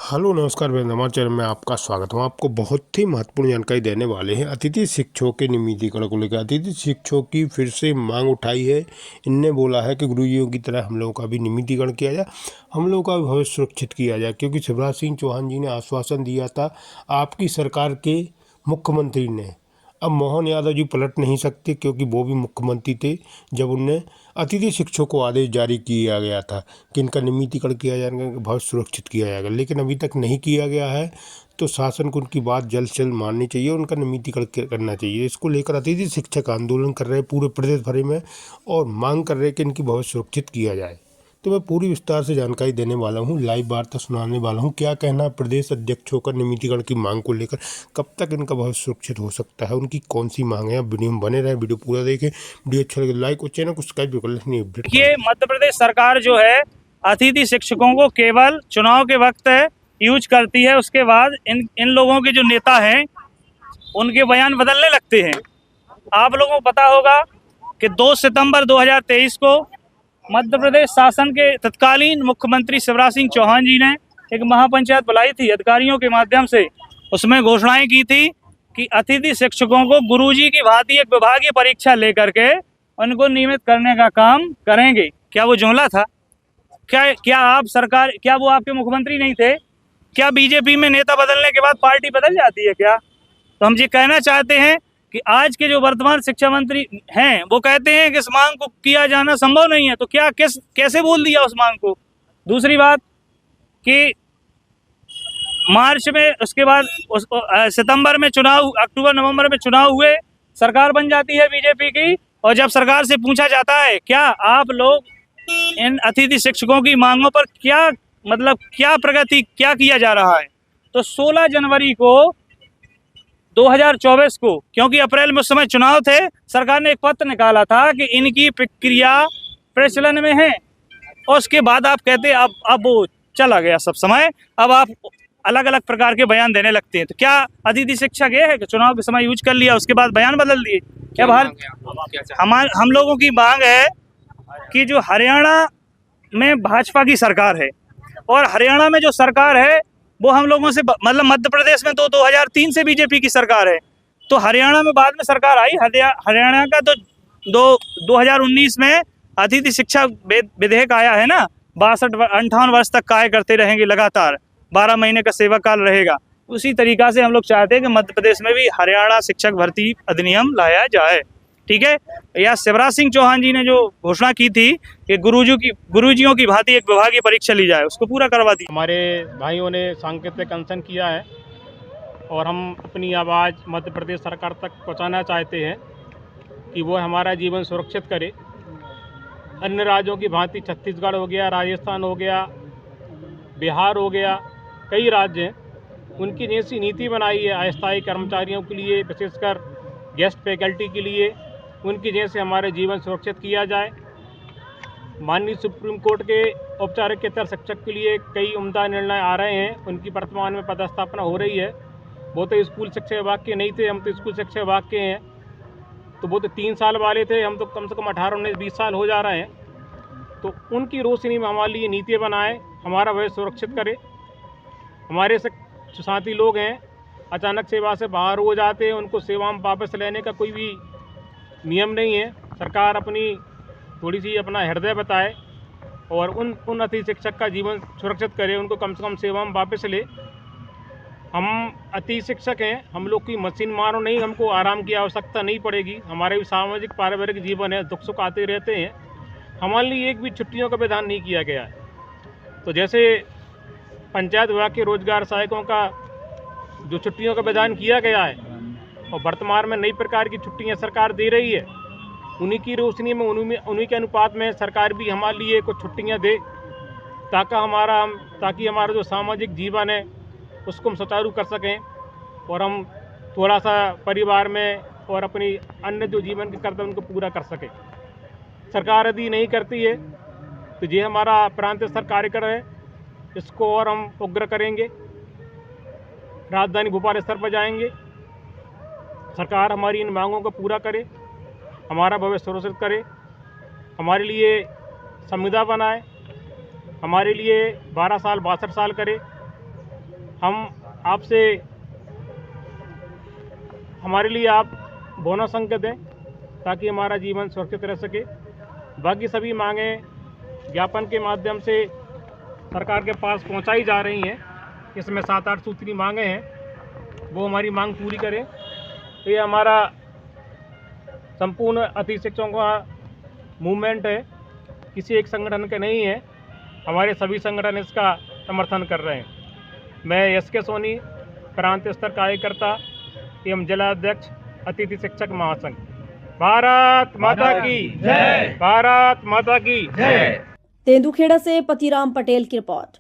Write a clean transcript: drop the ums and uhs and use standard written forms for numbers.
Hello नमस्कार मेरे समाचार में आपका स्वागत है। आपको बहुत ही महत्वपूर्ण जानकारी देने वाले हैं अतिथि शिक्षकों के नियमितीकरण को लेकर। अतिथि शिक्षकों की फिर से मांग उठाई है। इनने बोला है कि गुरुजियों की तरह हम लोगों का भी नियमितीकरण किया जाए, हम लोगों का भी भविष्य सुरक्षित किया जाए। क्योंकि शिवराज सिंह चौहान जी ने आश्वासन दिया था आपकी सरकार के मुख्यमंत्री ने। अब मोहन यादव जी पलट नहीं सकते क्योंकि वो भी मुख्यमंत्री थे जब उनने अतिथि शिक्षकों को आदेश जारी किया गया था कि इनका नियमितीकरण किया जाएगा, भविष्य सुरक्षित किया जाएगा, लेकिन अभी तक नहीं किया गया है। तो शासन को उनकी बात जल्द से जल्द माननी चाहिए, उनका नियमितीकरण करना चाहिए। इसको लेकर अतिथि शिक्षक आंदोलन कर रहे हैं पूरे प्रदेश भर में और मांग कर रहे हैं कि इनकी भविष्य सुरक्षित किया जाए। तो मैं पूरी विस्तार से जानकारी देने वाला हूँ, लाइव वार्ता सुनाने वाला हूँ। क्या कहना प्रदेश अध्यक्ष होकर नियमितीकरण की मांग को लेकर, कब तक इनका भविष्य सुरक्षित हो सकता है, उनकी कौन सी मांग है। वीडियो में बने रहे, वीडियो पूरा देखें। वीडियो अच्छा लगे लाइक और चैनल को सब्सक्राइब भी कर लें अपडेट। ये मध्य प्रदेश सरकार जो है अतिथि शिक्षकों को केवल चुनाव के वक्त यूज करती है, उसके बाद इन लोगों के जो नेता हैं उनके बयान बदलने लगते हैं। आप लोगों को पता होगा कि 2 सितंबर 2023 को मध्य प्रदेश शासन के तत्कालीन मुख्यमंत्री शिवराज सिंह चौहान जी ने एक महापंचायत बुलाई थी अधिकारियों के माध्यम से। उसमें घोषणाएं की थी कि अतिथि शिक्षकों को गुरुजी की भांति एक विभागीय परीक्षा लेकर के उनको नियमित करने का काम करेंगे। क्या वो जुमला था? क्या वो आपके मुख्यमंत्री नहीं थे? क्या बीजेपी में नेता बदलने के बाद पार्टी बदल जाती है क्या? तो हम ये कहना चाहते हैं कि आज के जो वर्तमान शिक्षा मंत्री हैं वो कहते हैं कि इस मांग को किया जाना संभव नहीं है। तो कैसे बोल दिया उस मांग को? दूसरी बात कि मार्च में, उसके बाद सितंबर में चुनाव, अक्टूबर नवंबर में चुनाव हुए, सरकार बन जाती है बीजेपी की। और जब सरकार से पूछा जाता है क्या आप लोग इन अतिथि शिक्षकों की मांगों पर क्या प्रगति क्या किया जा रहा है, तो 16 जनवरी को 2024 को, क्योंकि अप्रैल में उस समय चुनाव थे, सरकार ने एक पत्र निकाला था कि इनकी प्रक्रिया प्रचलन में है। और उसके बाद आप कहते अब वो चला गया सब समय, अब आप अलग अलग प्रकार के बयान देने लगते हैं। तो क्या अतिथि शिक्षक ये है कि चुनाव के समय यूज कर लिया उसके बाद बयान बदल दिए? क्या हम लोगों की मांग है कि जो हरियाणा में भाजपा की सरकार है और हरियाणा में जो सरकार है वो हम लोगों से मध्य प्रदेश में तो 2003 से बीजेपी की सरकार है, तो हरियाणा में बाद में सरकार आई। हरियाणा का तो 2019 में अतिथि शिक्षा विधेयक आया है ना। 62-58 वर्ष तक कार्य करते रहेंगे लगातार, 12 महीने का सेवा काल रहेगा। उसी तरीका से हम लोग चाहते हैं कि मध्य प्रदेश में भी हरियाणा शिक्षक भर्ती अधिनियम लाया जाए। ठीक है, या शिवराज सिंह चौहान जी ने जो घोषणा की थी कि गुरुजियों की भांति एक विभागीय परीक्षा ली जाए, उसको पूरा करवा दी। हमारे भाइयों ने सांकेतिक अनशन किया है और हम अपनी आवाज़ मध्य प्रदेश सरकार तक पहुंचाना चाहते हैं कि वो हमारा जीवन सुरक्षित करे। अन्य राज्यों की भांति छत्तीसगढ़ हो गया, राजस्थान हो गया, बिहार हो गया, कई राज्य हैं, उनकी जैसी नीति बनाई है अस्थायी कर्मचारियों के लिए, विशेषकर गेस्ट फैकल्टी के लिए, उनकी जैसे हमारे जीवन सुरक्षित किया जाए। माननीय सुप्रीम कोर्ट के औपचारिकेतर शिक्षक के लिए कई उम्दा निर्णय आ रहे हैं, उनकी वर्तमान में पदस्थापना हो रही है। वो तो स्कूल शिक्षा विभाग के नहीं थे, हम तो स्कूल शिक्षा विभाग के हैं। तो वो तो 3 साल वाले थे, हम तो कम से कम 18, 19, 20 साल हो जा रहे हैं। तो उनकी रोशनी में हमारे लिए नीति बनाए, हमारा भविष्य सुरक्षित करे। हमारे जो साथी लोग हैं अचानक सेवा से बाहर हो जाते हैं, उनको सेवा में वापस लेने का कोई भी नियम नहीं है। सरकार अपनी थोड़ी सी अपना हृदय बताए और उन अतिथि शिक्षक का जीवन सुरक्षित करे, उनको कम से कम सेवा में वापस ले। हम अतिथि शिक्षक हैं, हम लोग की मशीन मारो नहीं, हमको आराम की आवश्यकता नहीं पड़ेगी। हमारे भी सामाजिक पारिवारिक जीवन है, दुख सुख आते रहते हैं। हमारे लिए एक भी छुट्टियों का विधान नहीं किया गया है। तो जैसे पंचायत विभाग के रोजगार सहायकों का जो छुट्टियों का विधान किया गया है और वर्तमान में नई प्रकार की छुट्टियां सरकार दे रही है, उन्हीं की रोशनी में, उन्हीं के अनुपात में सरकार भी हमारे लिए कुछ छुट्टियां दे, ताकि हमारा जो सामाजिक जीवन है उसको हम सुचारू कर सकें और हम थोड़ा सा परिवार में और अपनी अन्य जो जीवन के कर्तव्य उनको पूरा कर सकें। सरकार यदि नहीं करती है तो ये हमारा प्रांत स्तर कार्यक्रम है, इसको और हम उग्र करेंगे, राजधानी भोपाल स्तर पर जाएंगे। सरकार हमारी इन मांगों को पूरा करे, हमारा भविष्य सुरक्षित करे, हमारे लिए संविदा बनाए, हमारे लिए 12 साल 62 साल करे, हम आपसे हमारे लिए आप बोनस अंक दें ताकि हमारा जीवन सुरक्षित रह सके। बाकी सभी मांगें ज्ञापन के माध्यम से सरकार के पास पहुंचाई जा रही हैं। इसमें 7-8 सूत्री मांगें हैं, वो हमारी मांग पूरी करें। तो ये हमारा संपूर्ण अतिथि शिक्षकों का मूवमेंट है, किसी एक संगठन का नहीं है। हमारे सभी संगठन इसका समर्थन कर रहे हैं। मैं एस.के. सोनी, प्रांत स्तर कार्यकर्ता एवं जिला अध्यक्ष अतिथि शिक्षक महासंघ। भारत माता की जय, भारत माता की जय। तेंदुखेड़ा से पतिराम पटेल की रिपोर्ट।